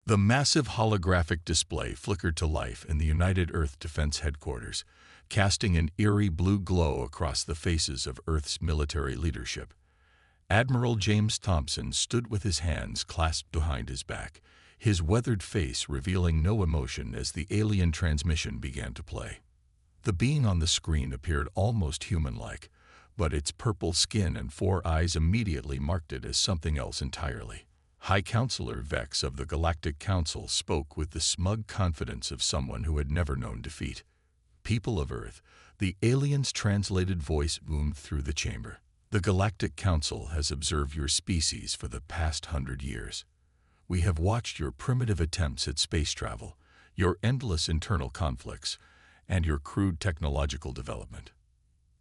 The massive holographic display flickered to life in the United Earth Defense Headquarters, casting an eerie blue glow across the faces of Earth's military leadership. Admiral James Thompson stood with his hands clasped behind his back, his weathered face revealing no emotion as the alien transmission began to play. The being on the screen appeared almost human-like, but its purple skin and 4 eyes immediately marked it as something else entirely. High Counselor Vex of the Galactic Council spoke with the smug confidence of someone who had never known defeat. "People of Earth," the alien's translated voice boomed through the chamber. "The Galactic Council has observed your species for the past 100 years. We have watched your primitive attempts at space travel, your endless internal conflicts, and your crude technological development.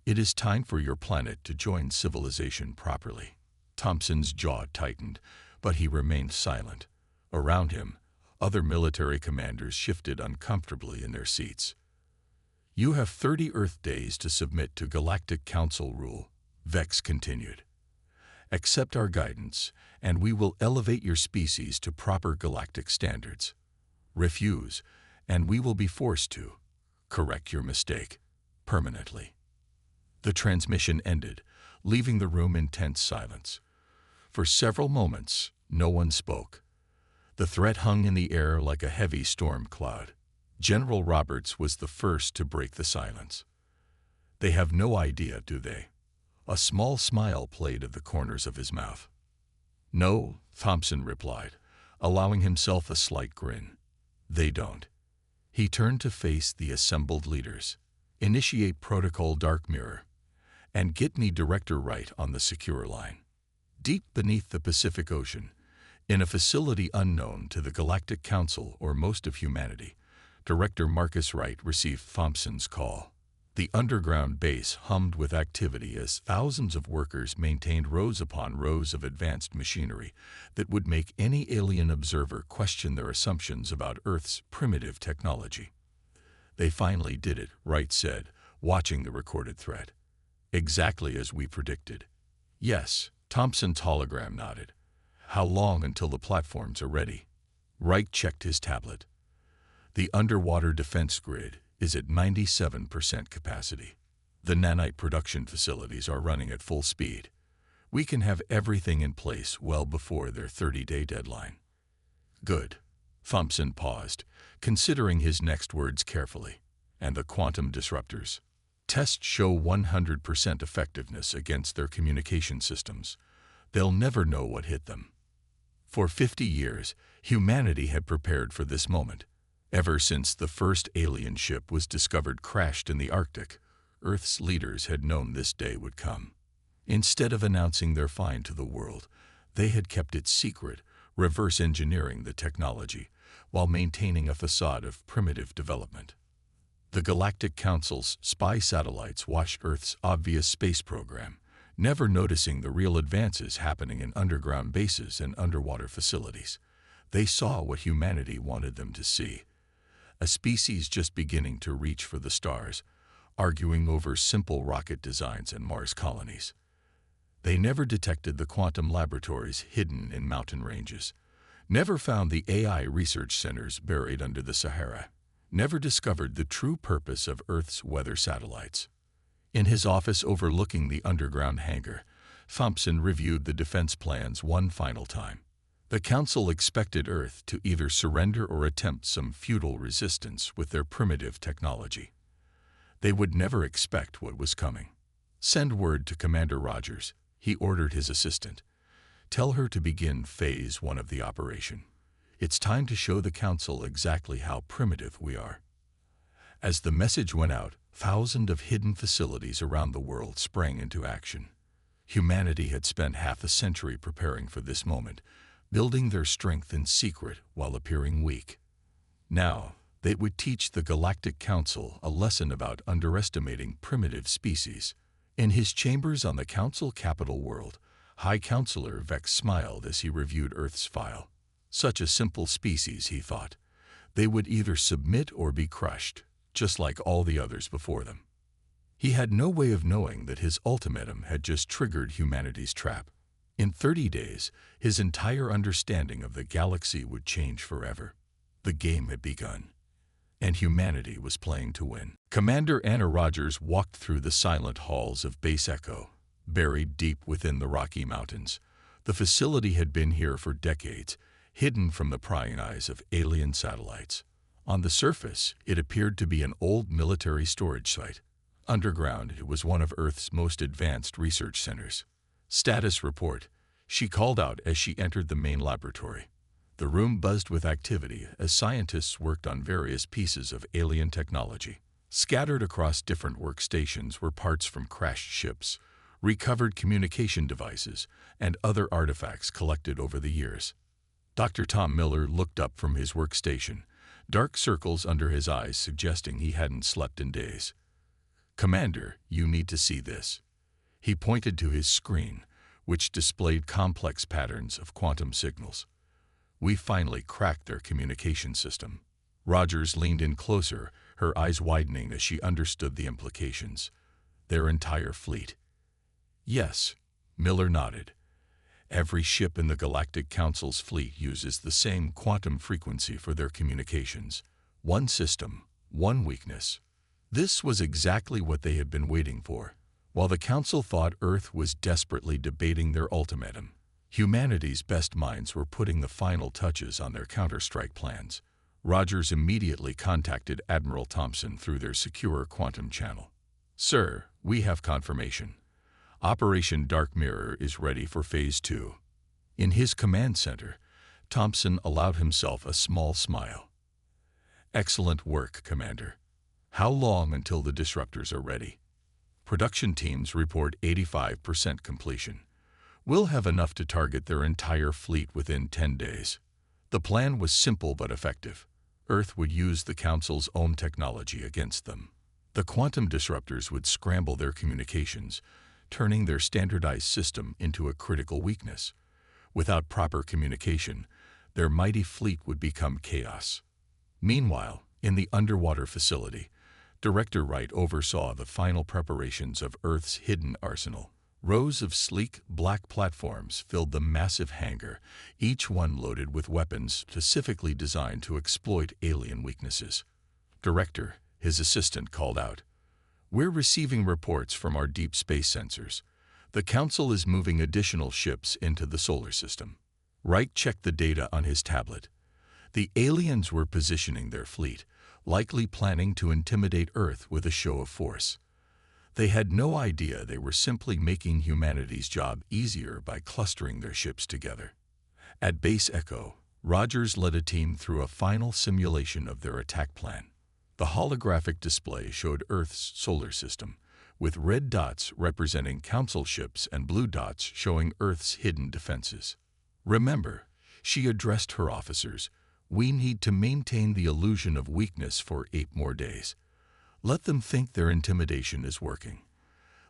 It is time for your planet to join civilization properly." Thompson's jaw tightened, but he remained silent. Around him, other military commanders shifted uncomfortably in their seats. "You have 30 Earth days to submit to Galactic Council rule," Vex continued. "Accept our guidance, and we will elevate your species to proper galactic standards. Refuse, and we will be forced to correct your mistake permanently." The transmission ended, leaving the room in tense silence. For several moments, no one spoke. The threat hung in the air like a heavy storm cloud. General Roberts was the first to break the silence. "They have no idea, do they?" A small smile played at the corners of his mouth. "No," Thompson replied, allowing himself a slight grin. "They don't." He turned to face the assembled leaders. "Initiate Protocol Dark Mirror, and get me Director Wright on the secure line." Deep beneath the Pacific Ocean, in a facility unknown to the Galactic Council or most of humanity, Director Marcus Wright received Thompson's call. The underground base hummed with activity as thousands of workers maintained rows upon rows of advanced machinery that would make any alien observer question their assumptions about Earth's primitive technology. "They finally did it," Wright said, watching the recorded thread. "Exactly as we predicted." "Yes," Thompson's hologram nodded. "How long until the platforms are ready?" Wright checked his tablet. "The underwater defense grid is at 97% capacity. The nanite production facilities are running at full speed. We can have everything in place well before their 30-day deadline." "Good." Thompson paused, considering his next words carefully. "And the quantum disruptors?" "Tests show 100% effectiveness against their communication systems. They'll never know what hit them." For 50 years, humanity had prepared for this moment. Ever since the first alien ship was discovered crashed in the Arctic, Earth's leaders had known this day would come. Instead of announcing their find to the world, they had kept it secret, reverse engineering the technology, while maintaining a facade of primitive development. The Galactic Council's spy satellites watched Earth's obvious space program, never noticing the real advances happening in underground bases and underwater facilities. They saw what humanity wanted them to see: a species just beginning to reach for the stars, arguing over simple rocket designs and Mars colonies. They never detected the quantum laboratories hidden in mountain ranges, never found the AI research centers buried under the Sahara, never discovered the true purpose of Earth's weather satellites. In his office overlooking the underground hangar, Thompson reviewed the defense plans one final time. The Council expected Earth to either surrender or attempt some futile resistance with their primitive technology. They would never expect what was coming. "Send word to Commander Rogers," he ordered his assistant. "Tell her to begin Phase 1 of the operation. It's time to show the Council exactly how primitive we are." As the message went out, thousands of hidden facilities around the world sprang into action. Humanity had spent half a century preparing for this moment, building their strength in secret while appearing weak. Now, they would teach the Galactic Council a lesson about underestimating primitive species. In his chambers on the Council capital world, High Counselor Vex smiled as he reviewed Earth's file. Such a simple species, he thought. They would either submit or be crushed, just like all the others before them. He had no way of knowing that his ultimatum had just triggered humanity's trap. In 30 days, his entire understanding of the galaxy would change forever. The game had begun, and humanity was playing to win. Commander Anna Rogers walked through the silent halls of Base Echo, buried deep within the Rocky Mountains. The facility had been here for decades, hidden from the prying eyes of alien satellites. On the surface, it appeared to be an old military storage site. Underground, it was one of Earth's most advanced research centers. "Status report," she called out as she entered the main laboratory. The room buzzed with activity as scientists worked on various pieces of alien technology. Scattered across different workstations were parts from crashed ships, recovered communication devices, and other artifacts collected over the years. Dr. Tom Miller looked up from his workstation, dark circles under his eyes suggesting he hadn't slept in days. "Commander, you need to see this." He pointed to his screen, which displayed complex patterns of quantum signals. "We finally cracked their communication system." Rogers leaned in closer, her eyes widening as she understood the implications. "Their entire fleet." "Yes," Miller nodded. "Every ship in the Galactic Council's fleet uses the same quantum frequency for their communications. One system, one weakness." This was exactly what they had been waiting for. While the Council thought Earth was desperately debating their ultimatum, humanity's best minds were putting the final touches on their counter-strike plans. Rogers immediately contacted Admiral Thompson through their secure quantum channel. "Sir, we have confirmation. Operation Dark Mirror is ready for Phase 2. In his command center, Thompson allowed himself a small smile. "Excellent work, Commander. How long until the disruptors are ready?" "Production teams report 85% completion. We'll have enough to target their entire fleet within 10 days. The plan was simple but effective. Earth would use the Council's own technology against them. The quantum disruptors would scramble their communications, turning their standardized system into a critical weakness. Without proper communication, their mighty fleet would become chaos." Meanwhile, in the underwater facility, Director Wright oversaw the final preparations of Earth's hidden arsenal. Rows of sleek, black platforms filled the massive hangar, each one loaded with weapons specifically designed to exploit alien weaknesses. "Director," his assistant called out, "we're receiving reports from our deep space sensors. The Council is moving additional ships into the solar system." Wright checked the data on his tablet. The aliens were positioning their fleet, likely planning to intimidate Earth with a show of force. They had no idea they were simply making humanity's job easier by clustering their ships together. At Base Echo, Rogers led a team through a final simulation of their attack plan. The holographic display showed Earth's solar system, with red dots representing Council ships and blue dots showing Earth's hidden defenses. "Remember," she addressed her officers, "we need to maintain the illusion of weakness for 8 more days. Let them think their intimidation is working.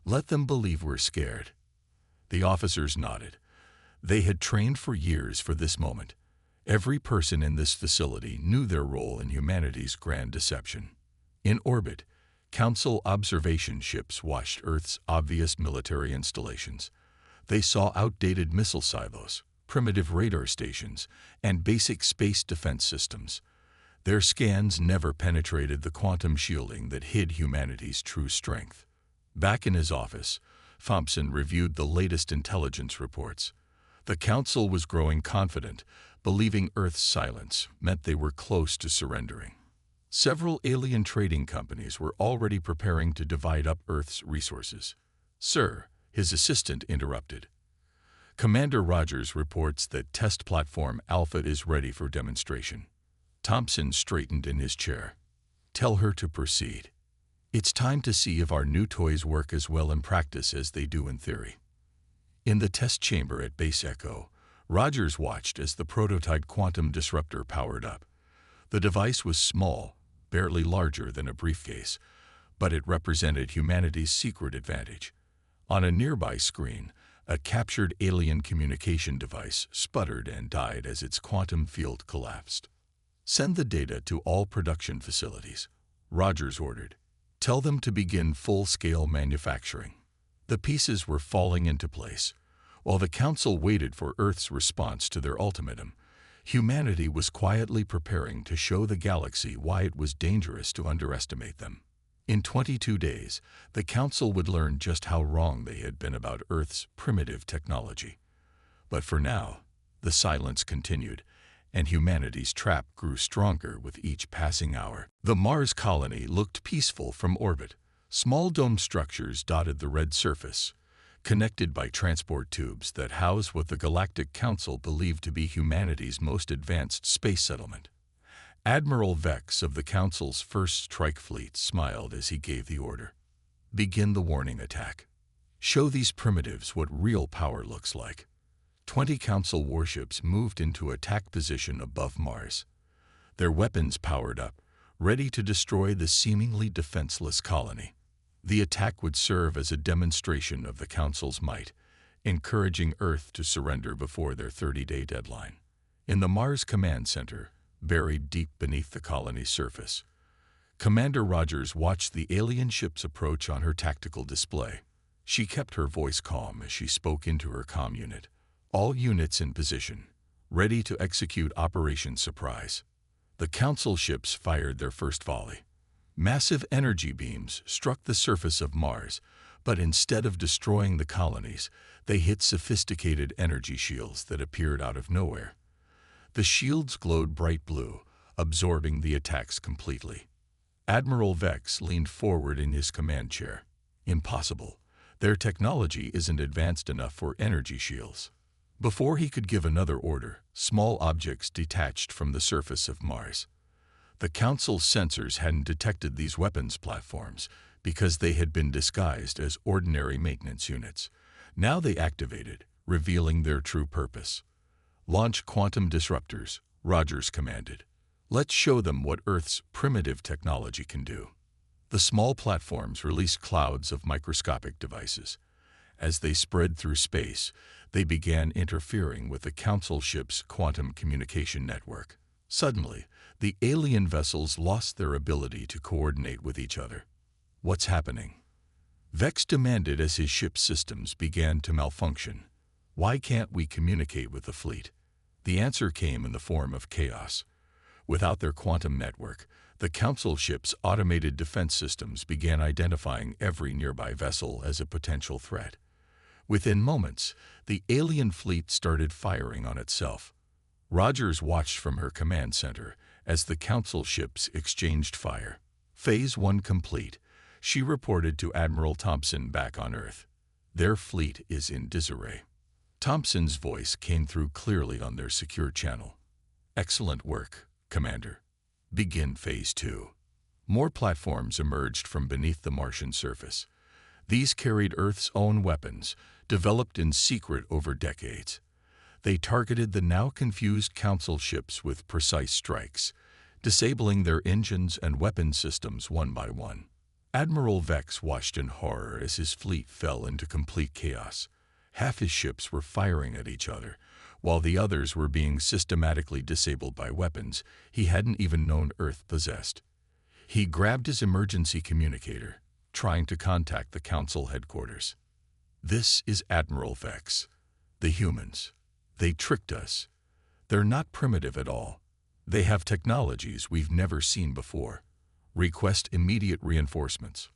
Let them believe we're scared." The officers nodded. They had trained for years for this moment. Every person in this facility knew their role in humanity's grand deception. In orbit, Council observation ships watched Earth's obvious military installations. They saw outdated missile silos, primitive radar stations, and basic space defense systems. Their scans never penetrated the quantum shielding that hid humanity's true strength. Back in his office, Thompson reviewed the latest intelligence reports. The Council was growing confident, believing Earth's silence meant they were close to surrendering. Several alien trading companies were already preparing to divide up Earth's resources. "Sir," his assistant interrupted. "Commander Rogers reports that test platform Alpha is ready for demonstration." Thompson straightened in his chair. "Tell her to proceed. It's time to see if our new toys work as well in practice as they do in theory." In the test chamber at Base Echo, Rogers watched as the prototype quantum disruptor powered up. The device was small, barely larger than a briefcase, but it represented humanity's secret advantage. On a nearby screen, a captured alien communication device sputtered and died as its quantum field collapsed. "Send the data to all production facilities," Rogers ordered. "Tell them to begin full-scale manufacturing." The pieces were falling into place. While the Council waited for Earth's response to their ultimatum, humanity was quietly preparing to show the galaxy why it was dangerous to underestimate them. In 22 days, the Council would learn just how wrong they had been about Earth's primitive technology. But for now, the silence continued, and humanity's trap grew stronger with each passing hour. The Mars colony looked peaceful from orbit. Small dome structures dotted the red surface, connected by transport tubes that housed what the Galactic Council believed to be humanity's most advanced space settlement. Admiral Vex of the Council's first strike fleet smiled as he gave the order. Begin the warning attack. Show these primitives what real power looks like. 20 Council warships moved into attack position above Mars, their weapons powered up, ready to destroy the seemingly defenseless colony. The attack would serve as a demonstration of the Council's might, encouraging Earth to surrender before their 30-day deadline. In the Mars Command Center, buried deep beneath the colony's surface, Commander Rogers watched the alien ships approach on her tactical display. She kept her voice calm as she spoke into her comm unit. All units in position, ready to execute Operation Surprise. The Council ships fired their first volley. Massive energy beams struck the surface of Mars, but instead of destroying the colonies, they hit sophisticated energy shields that appeared out of nowhere. The shields glowed bright blue, absorbing the attacks completely. Admiral Vex leaned forward in his command chair. Impossible. Their technology isn't advanced enough for energy shields. Before he could give another order, small objects detached from the surface of Mars. The Council's sensors hadn't detected these weapons platforms because they had been disguised as ordinary maintenance units. Now they activated, revealing their true purpose. Launch quantum disruptors, Rogers commanded. Let's show them what Earth's primitive technology can do. The small platforms released clouds of microscopic devices. As they spread through space, they began interfering with the Council ship's quantum communication network. Suddenly, the alien vessels lost their ability to coordinate with each other. What's happening? Vex demanded as his ship's systems began to malfunction. Why can't we communicate with the fleet? The answer came in the form of chaos. Without their quantum network, the Council ship's automated defense systems began identifying every nearby vessel as a potential threat. Within moments, the alien fleet started firing on itself. Rogers watched from her command center as the Council ships exchanged fire. Phase 1 complete, she reported to Admiral Thompson back on Earth. Their fleet is in disarray. Thompson's voice came through clearly on their secure channel. Excellent work, Commander. Begin Phase 2. More platforms emerged from beneath the Martian surface. These carried Earth's own weapons, developed in secret over decades. They targeted the now confused Council ships with precise strikes, disabling their engines and weapon systems one by one. Admiral Vex watched in horror as his fleet fell into complete chaos. Half his ships were firing at each other, while the others were being systematically disabled by weapons he hadn't even known Earth possessed. He grabbed his emergency communicator, trying to contact the Council headquarters. This is Admiral Vex. The humans. They tricked us. They're not primitive at all. They have technologies we've never seen before. Request immediate reinforcements.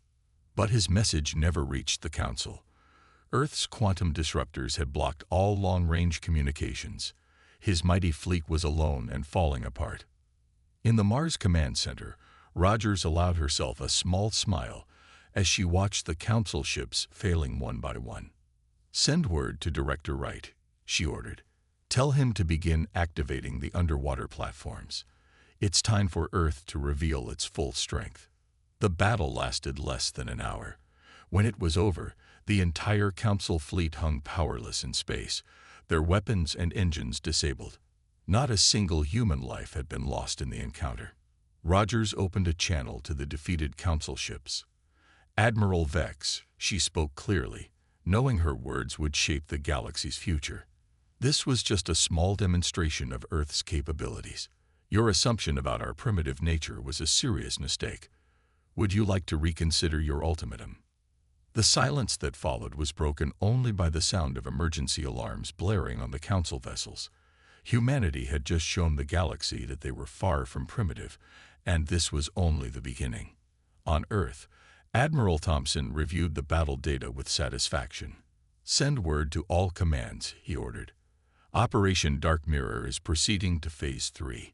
But his message never reached the Council. Earth's quantum disruptors had blocked all long-range communications. His mighty fleet was alone and falling apart. In the Mars Command Center, Rogers allowed herself a small smile as she watched the Council ships failing one by one. Send word to Director Wright, she ordered. Tell him to begin activating the underwater platforms. It's time for Earth to reveal its full strength. The battle lasted less than an hour. When it was over, the entire Council fleet hung powerless in space, their weapons and engines disabled. Not a single human life had been lost in the encounter. Rogers opened a channel to the defeated Council ships. Admiral Vex, she spoke clearly, knowing her words would shape the galaxy's future. This was just a small demonstration of Earth's capabilities. Your assumption about our primitive nature was a serious mistake. Would you like to reconsider your ultimatum? The silence that followed was broken only by the sound of emergency alarms blaring on the Council vessels. Humanity had just shown the galaxy that they were far from primitive, and this was only the beginning. On Earth, Admiral Thompson reviewed the battle data with satisfaction. "Send word to all commands," he ordered. "Operation Dark Mirror is proceeding to Phase 3.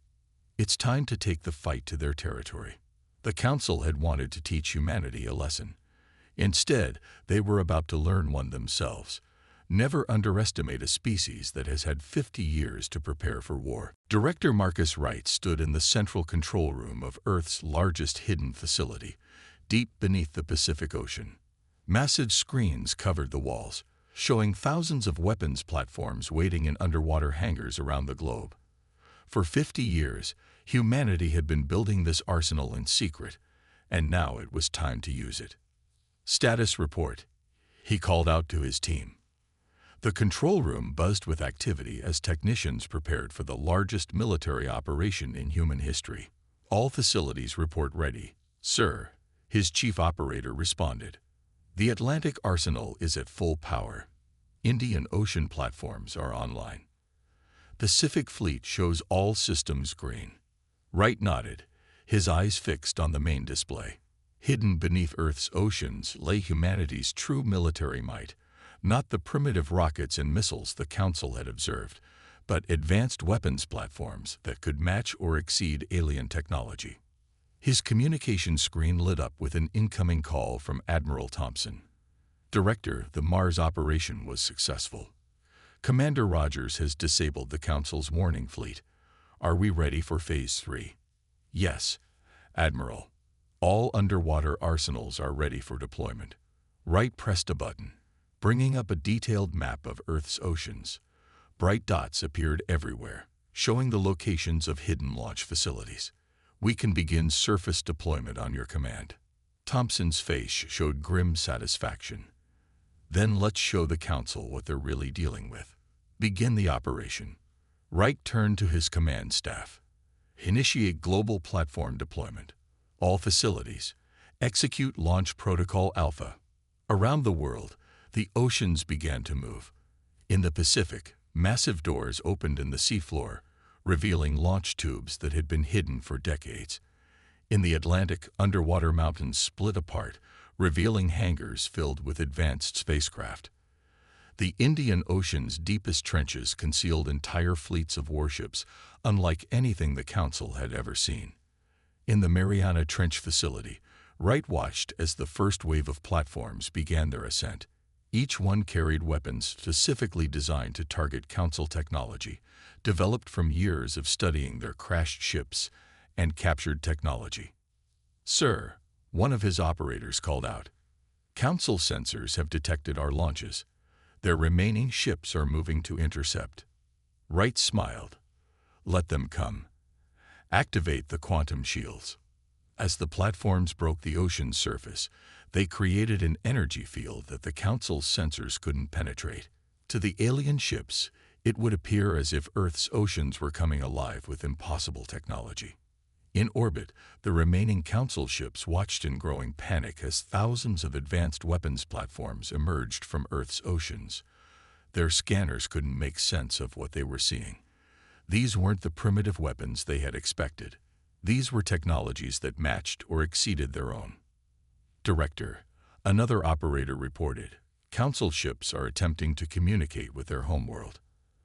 It's time to take the fight to their territory." The Council had wanted to teach humanity a lesson. Instead, they were about to learn one themselves. Never underestimate a species that has had 50 years to prepare for war. Director Marcus Wright stood in the central control room of Earth's largest hidden facility, deep beneath the Pacific Ocean. Massive screens covered the walls, showing thousands of weapons platforms waiting in underwater hangars around the globe. For 50 years, humanity had been building this arsenal in secret, and now it was time to use it. "Status report," he called out to his team. The control room buzzed with activity as technicians prepared for the largest military operation in human history. "All facilities report ready, sir," his chief operator responded. "The Atlantic arsenal is at full power. Indian Ocean platforms are online. Pacific Fleet shows all systems green." Wright nodded, his eyes fixed on the main display. Hidden beneath Earth's oceans lay humanity's true military might, not the primitive rockets and missiles the Council had observed, but advanced weapons platforms that could match or exceed alien technology. His communication screen lit up with an incoming call from Admiral Thompson. "Director, the Mars operation was successful. Commander Rogers has disabled the Council's warning fleet. Are we ready for Phase 3? "Yes, Admiral. All underwater arsenals are ready for deployment." Wright pressed a button, bringing up a detailed map of Earth's oceans. Bright dots appeared everywhere, showing the locations of hidden launch facilities. "We can begin surface deployment on your command." Thompson's face showed grim satisfaction. "Then let's show the Council what they're really dealing with. Begin the operation." Wright turned to his command staff. "Initiate global platform deployment. All facilities. Execute Launch Protocol Alpha." Around the world, the oceans began to move. In the Pacific, massive doors opened in the seafloor, revealing launch tubes that had been hidden for decades. In the Atlantic, underwater mountains split apart, revealing hangars filled with advanced spacecraft. The Indian Ocean's deepest trenches concealed entire fleets of warships, unlike anything the Council had ever seen. In the Mariana Trench facility, Wright watched as the first wave of platforms began their ascent. Each one carried weapons specifically designed to target Council technology, developed from years of studying their crashed ships and captured technology. "Sir," one of his operators called out, "Council sensors have detected our launches. Their remaining ships are moving to intercept." Wright smiled. "Let them come. Activate the quantum shields." As the platforms broke the ocean's surface, they created an energy field that the Council's sensors couldn't penetrate. To the alien ships, it would appear as if Earth's oceans were coming alive with impossible technology. In orbit, the remaining Council ships watched in growing panic as thousands of advanced weapons platforms emerged from Earth's oceans. Their scanners couldn't make sense of what they were seeing. These weren't the primitive weapons they had expected. These were technologies that matched or exceeded their own. "Director," another operator reported, "Council ships are attempting to communicate with their homeworld.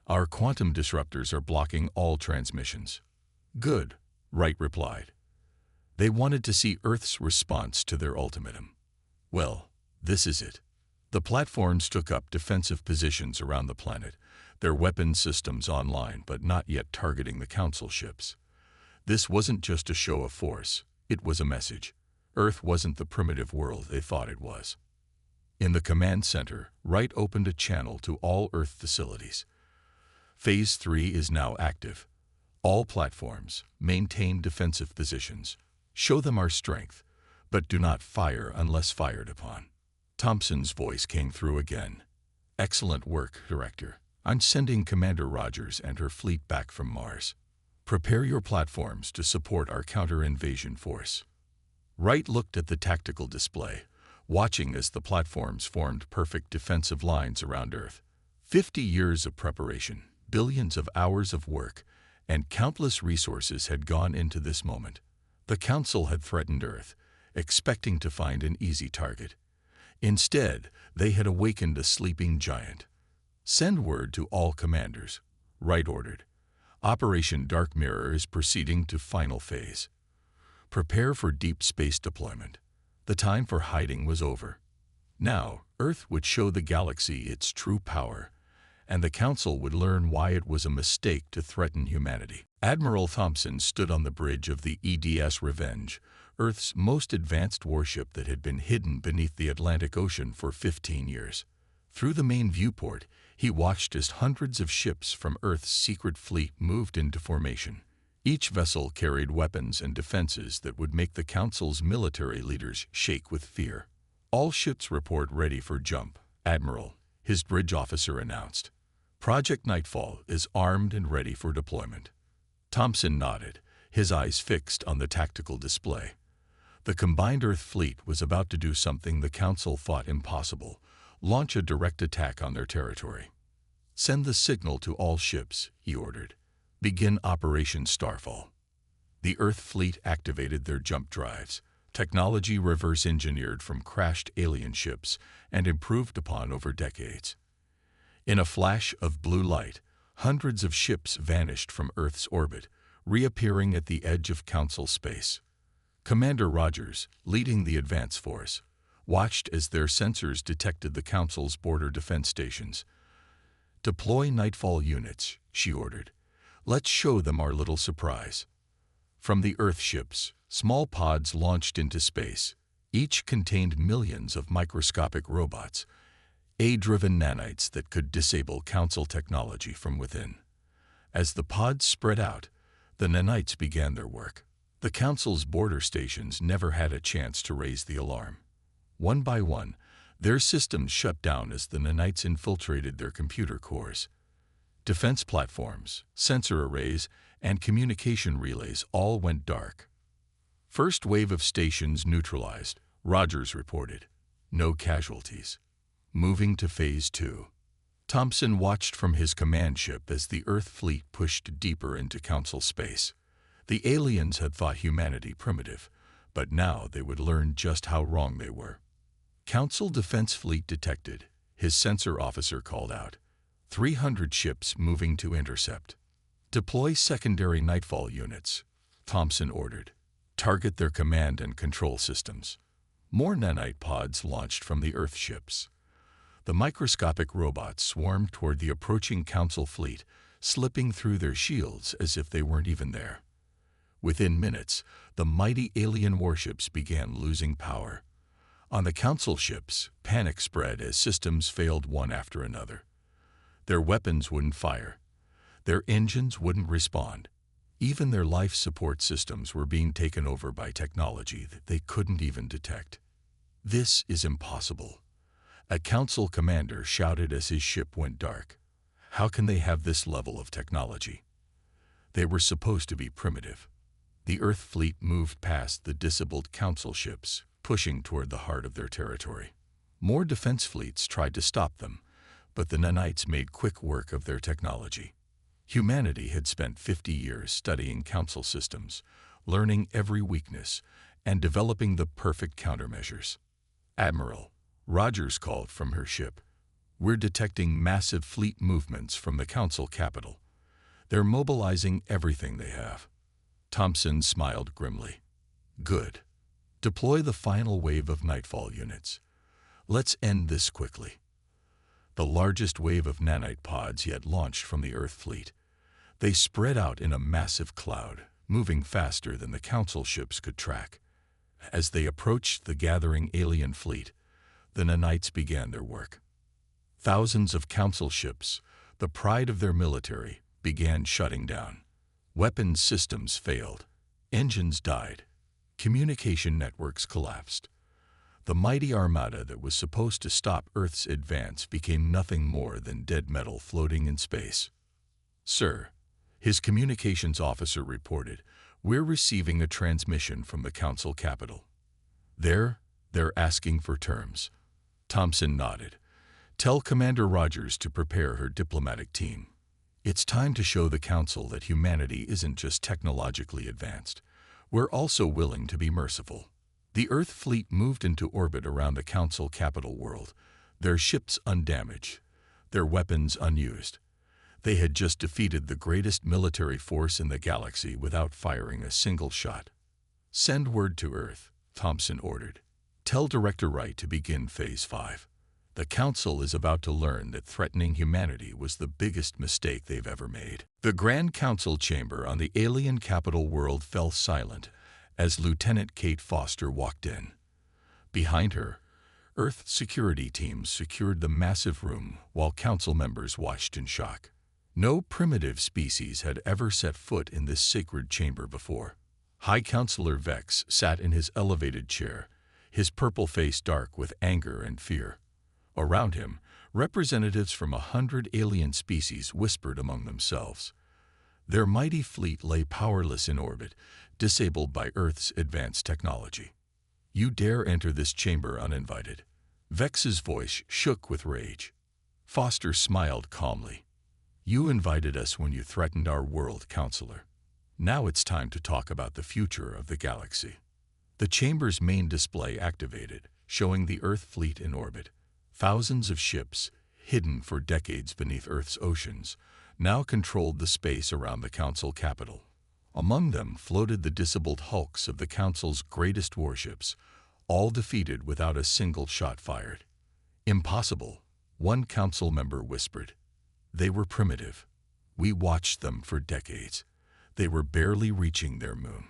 Our quantum disruptors are blocking all transmissions." "Good," Wright replied. They wanted to see Earth's response to their ultimatum. "Well, this is it." The platforms took up defensive positions around the planet, their weapon systems online but not yet targeting the Council ships. This wasn't just a show of force, it was a message. Earth wasn't the primitive world they thought it was. In the command center, Wright opened a channel to all Earth facilities. Phase 3 is now active. All platforms, maintain defensive positions. Show them our strength, but do not fire unless fired upon. Thompson's voice came through again. "Excellent work, Director. I'm sending Commander Rogers and her fleet back from Mars. Prepare your platforms to support our counter-invasion force." Wright looked at the tactical display, watching as the platforms formed perfect defensive lines around Earth. 50 years of preparation, billions of hours of work, and countless resources had gone into this moment. The Council had threatened Earth, expecting to find an easy target. Instead, they had awakened a sleeping giant. "Send word to all commanders," Wright ordered. "Operation Dark Mirror is proceeding to final phase. Prepare for deep space deployment." The time for hiding was over. Now, Earth would show the galaxy its true power, and the Council would learn why it was a mistake to threaten humanity. Admiral Thompson stood on the bridge of the EDS Revenge, Earth's most advanced warship that had been hidden beneath the Atlantic Ocean for 15 years. Through the main viewport, he watched as hundreds of ships from Earth's secret fleet moved into formation. Each vessel carried weapons and defenses that would make the Council's military leaders shake with fear. "All ships report ready for jump, Admiral," his bridge officer announced. "Project Nightfall is armed and ready for deployment." Thompson nodded, his eyes fixed on the tactical display. The combined Earth fleet was about to do something the Council thought impossible: launch a direct attack on their territory. "Send the signal to all ships," he ordered. "Begin Operation Starfall." The Earth fleet activated their jump drives, technology reverse-engineered from crashed alien ships and improved upon over decades. In a flash of blue light, hundreds of ships vanished from Earth's orbit, reappearing at the edge of Council space. Commander Rogers, leading the advance force, watched as their sensors detected the Council's border defense stations. "Deploy Nightfall units," she ordered. "Let's show them our little surprise." From the Earth ships, small pods launched into space. Each contained millions of microscopic robots, AI-driven nanites that could disable Council technology from within. As the pods spread out, the nanites began their work. The Council's border stations never had a chance to raise the alarm. One by one, their systems shut down as the nanites infiltrated their computer cores. Defense platforms, sensor arrays, and communication relays all went dark. "First wave of stations neutralized," Rogers reported. "No casualties. Moving to Phase 2. Thompson watched from his command ship as the Earth fleet pushed deeper into Council space. The aliens had thought humanity primitive, but now they would learn just how wrong they were. "Council Defense Fleet detected," his sensor officer called out. 300 ships moving to intercept. "Deploy secondary Nightfall units," Thompson ordered. "Target their command and control systems." More nanite pods launched from the Earth ships. The microscopic robots swarmed toward the approaching Council fleet, slipping through their shields as if they weren't even there. Within minutes, the mighty alien warships began losing power. On the Council ships, panic spread as systems failed one after another. Their weapons wouldn't fire. Their engines wouldn't respond. Even their life support systems were being taken over by technology that they couldn't even detect. "This is impossible," a Council commander shouted as his ship went dark. "How can they have this level of technology?" They were supposed to be primitive. The Earth fleet moved past the disabled Council ships, pushing toward the heart of their territory. More defense fleets tried to stop them, but the nanites made quick work of their technology. Humanity had spent 50 years studying Council systems, learning every weakness, and developing the perfect countermeasures. "Admiral," Rogers called from her ship, "we're detecting massive fleet movements from the Council capital. They're mobilizing everything they have." Thompson smiled grimly. "Good. Deploy the final wave of Nightfall units. Let's end this quickly." The largest wave of nanite pods yet launched from the Earth fleet. They spread out in a massive cloud, moving faster than the Council ships could track. As they approached the gathering alien fleet, the nanites began their work. Thousands of Council ships, the pride of their military, began shutting down. Weapons systems failed. Engines died. Communication networks collapsed. The mighty armada that was supposed to stop Earth's advance became nothing more than dead metal floating in space. "Sir," his communications officer reported, "we're receiving a transmission from the Council capital. They're asking for terms. Thompson nodded. Tell Commander Rogers to prepare her diplomatic team. It's time to show the Council that humanity isn't just technologically advanced. We're also willing to be merciful. The Earth fleet moved into orbit around the Council capital world, their ships undamaged, their weapons unused. They had just defeated the greatest military force in the galaxy without firing a single shot. Send word to Earth, Thompson ordered. Tell Director Wright to begin Phase 5. The Council is about to learn that threatening humanity was the biggest mistake they've ever made. The Grand Council chamber on the alien capital world fell silent as Lieutenant Kate Foster walked in. Behind her, Earth security teams secured the massive room while Council members watched in shock. No primitive species had ever set foot in this sacred chamber before. High Counselor Vex sat in his elevated chair, his purple face dark with anger and fear. Around him, representatives from 100 alien species whispered among themselves. Their mighty fleet lay powerless in orbit, disabled by Earth's advanced technology. You dare enter this chamber uninvited. Vex's voice shook with rage. Foster smiled calmly. You invited us when you threatened our world, Counselor. Now it's time to talk about the future of the galaxy. The chamber's main display activated, showing the Earth fleet in orbit. Thousands of ships, hidden for decades beneath Earth's oceans, now controlled the space around the Council capital. Among them floated the disabled hulks of the Council's greatest warships, all defeated without a single shot fired. Impossible, one Council member whispered. They were primitive. We watched them for decades. They were barely reaching their moon.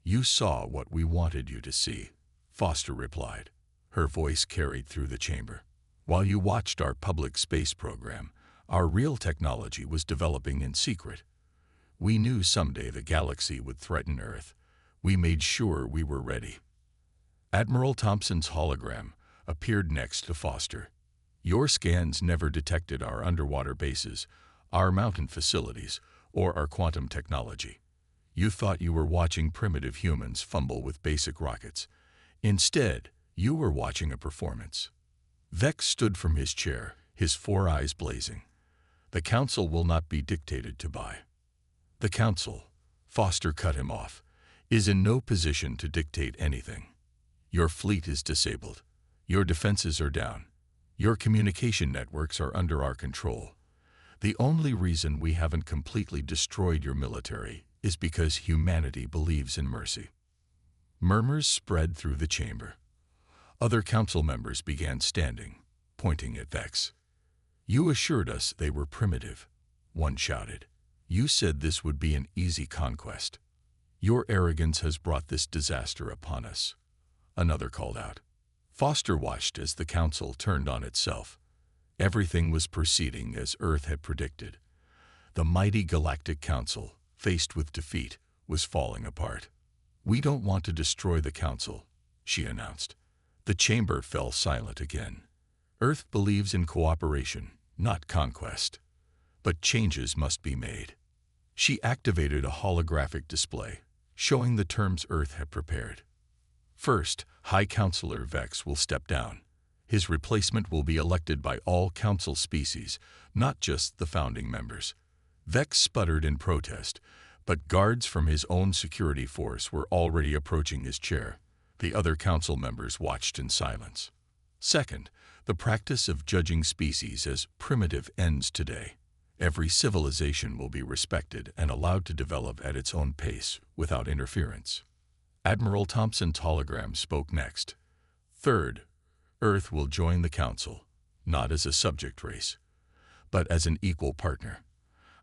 You saw what we wanted you to see, Foster replied. Her voice carried through the chamber. While you watched our public space program, our real technology was developing in secret. We knew someday the galaxy would threaten Earth. We made sure we were ready. Admiral Thompson's hologram appeared next to Foster. Your scans never detected our underwater bases, our mountain facilities, or our quantum technology. You thought you were watching primitive humans fumble with basic rockets. Instead, you were watching a performance. Vex stood from his chair, his 4 eyes blazing. The Council will not be dictated to by. The Council, Foster cut him off, is in no position to dictate anything. Your fleet is disabled. Your defenses are down. Your communication networks are under our control. The only reason we haven't completely destroyed your military is because humanity believes in mercy. Murmurs spread through the chamber. Other Council members began standing, pointing at Vex. You assured us they were primitive, one shouted. You said this would be an easy conquest. Your arrogance has brought this disaster upon us, another called out. Foster watched as the Council turned on itself. Everything was proceeding as Earth had predicted. The mighty Galactic Council, faced with defeat, was falling apart. We don't want to destroy the Council, she announced. The chamber fell silent again. Earth believes in cooperation, not conquest. But changes must be made. She activated a holographic display, showing the terms Earth had prepared. First, High Counselor Vex will step down. His replacement will be elected by all Council species, not just the founding members. Vex sputtered in protest, but guards from his own security force were already approaching his chair. The other Council members watched in silence. Second, the practice of judging species as primitive ends today. Every civilization will be respected and allowed to develop at its own pace without interference. Admiral Thompson's hologram spoke next. Third, Earth will join the Council, not as a subject race, but as an equal partner.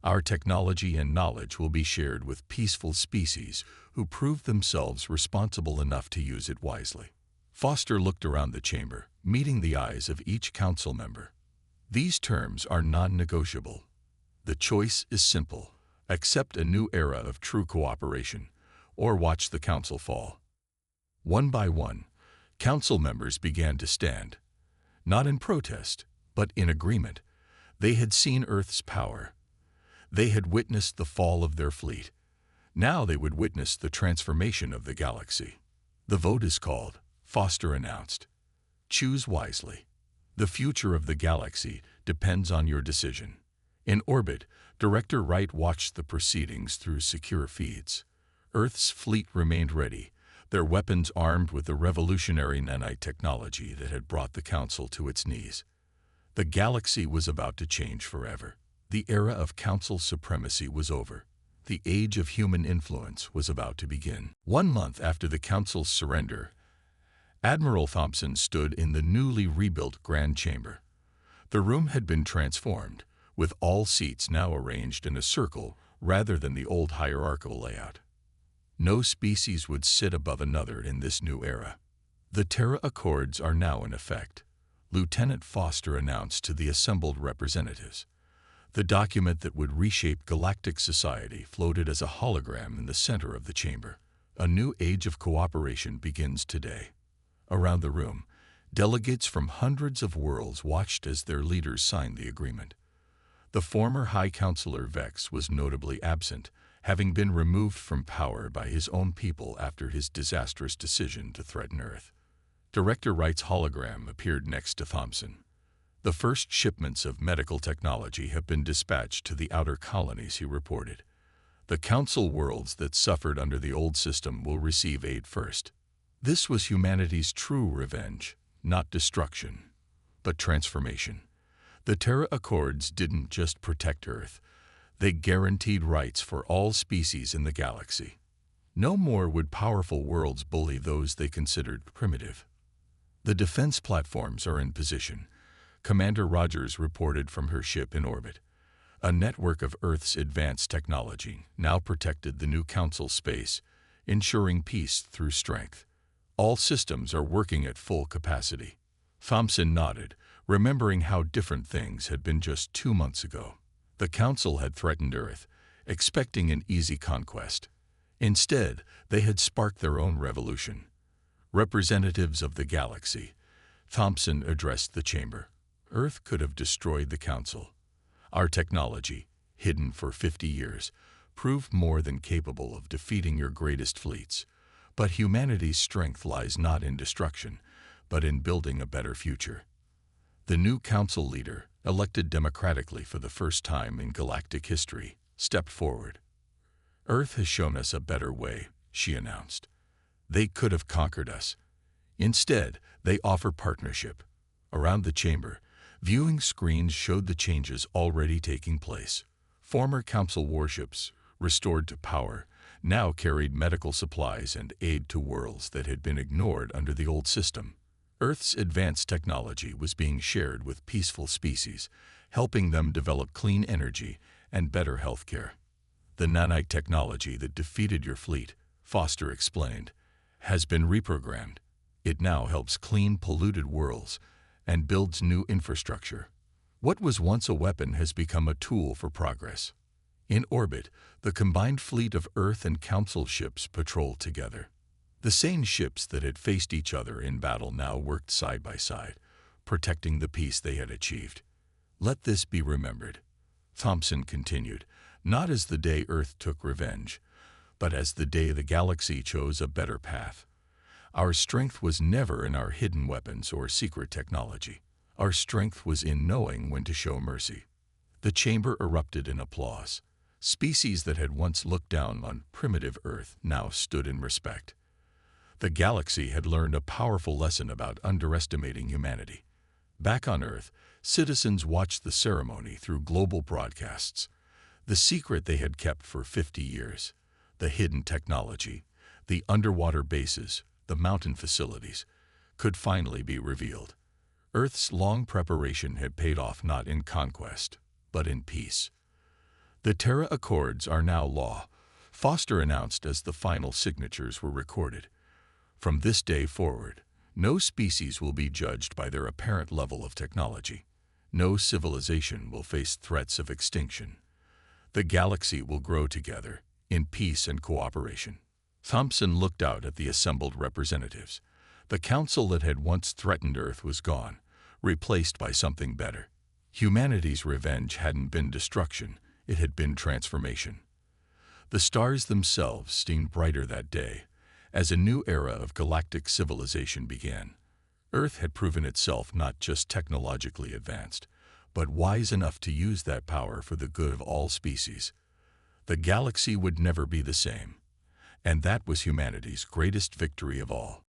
Our technology and knowledge will be shared with peaceful species who prove themselves responsible enough to use it wisely. Foster looked around the chamber, meeting the eyes of each Council member. These terms are non-negotiable. The choice is simple. Accept a new era of true cooperation, or watch the Council fall. One by one, Council members began to stand. Not in protest, but in agreement. They had seen Earth's power. They had witnessed the fall of their fleet. Now they would witness the transformation of the galaxy. The vote is called. Foster announced. Choose wisely. The future of the galaxy depends on your decision. In orbit, Director Wright watched the proceedings through secure feeds. Earth's fleet remained ready, their weapons armed with the revolutionary nanite technology that had brought the Council to its knees. The galaxy was about to change forever. The era of Council supremacy was over. The age of human influence was about to begin. 1 month after the Council's surrender, Admiral Thompson stood in the newly rebuilt Grand Chamber. The room had been transformed, with all seats now arranged in a circle rather than the old hierarchical layout. No species would sit above another in this new era. The Terra Accords are now in effect, Lieutenant Foster announced to the assembled representatives. The document that would reshape galactic society floated as a hologram in the center of the chamber. A new age of cooperation begins today. Around the room, delegates from hundreds of worlds watched as their leaders signed the agreement. The former High Counselor Vex was notably absent, having been removed from power by his own people after his disastrous decision to threaten Earth. Director Wright's hologram appeared next to Thompson. The first shipments of medical technology have been dispatched to the outer colonies, he reported. The Council worlds that suffered under the old system will receive aid first. This was humanity's true revenge, not destruction, but transformation. The Terra Accords didn't just protect Earth, they guaranteed rights for all species in the galaxy. No more would powerful worlds bully those they considered primitive. The defense platforms are in position, Commander Rogers reported from her ship in orbit. A network of Earth's advanced technology now protected the new Council space, ensuring peace through strength. All systems are working at full capacity. Thompson nodded, remembering how different things had been just 2 months ago. The Council had threatened Earth, expecting an easy conquest. Instead, they had sparked their own revolution. Representatives of the galaxy, Thompson addressed the chamber. Earth could have destroyed the Council. Our technology, hidden for 50 years, proved more than capable of defeating your greatest fleets. But humanity's strength lies not in destruction, but in building a better future. The new Council leader, elected democratically for the first time in galactic history, stepped forward. Earth has shown us a better way, she announced. They could have conquered us. Instead, they offer partnership. Around the chamber, viewing screens showed the changes already taking place. Former Council warships, restored to power, now carried medical supplies and aid to worlds that had been ignored under the old system. Earth's advanced technology was being shared with peaceful species, helping them develop clean energy and better healthcare. The nanite technology that defeated your fleet, Foster explained, has been reprogrammed. It now helps clean polluted worlds and builds new infrastructure. What was once a weapon has become a tool for progress. In orbit, the combined fleet of Earth and Council ships patrolled together. The same ships that had faced each other in battle now worked side by side, protecting the peace they had achieved. Let this be remembered, Thompson continued, not as the day Earth took revenge, but as the day the galaxy chose a better path. Our strength was never in our hidden weapons or secret technology. Our strength was in knowing when to show mercy. The chamber erupted in applause. Species that had once looked down on primitive Earth now stood in respect. The galaxy had learned a powerful lesson about underestimating humanity. Back on Earth, citizens watched the ceremony through global broadcasts. The secret they had kept for 50 years, the hidden technology, the underwater bases, the mountain facilities, could finally be revealed. Earth's long preparation had paid off not in conquest, but in peace. The Terra Accords are now law, Foster announced as the final signatures were recorded. From this day forward, no species will be judged by their apparent level of technology. No civilization will face threats of extinction. The galaxy will grow together, in peace and cooperation. Thompson looked out at the assembled representatives. The council that had once threatened Earth was gone, replaced by something better. Humanity's revenge hadn't been destruction, it had been transformation. The stars themselves seemed brighter that day, as a new era of galactic civilization began. Earth had proven itself not just technologically advanced, but wise enough to use that power for the good of all species. The galaxy would never be the same, and that was humanity's greatest victory of all.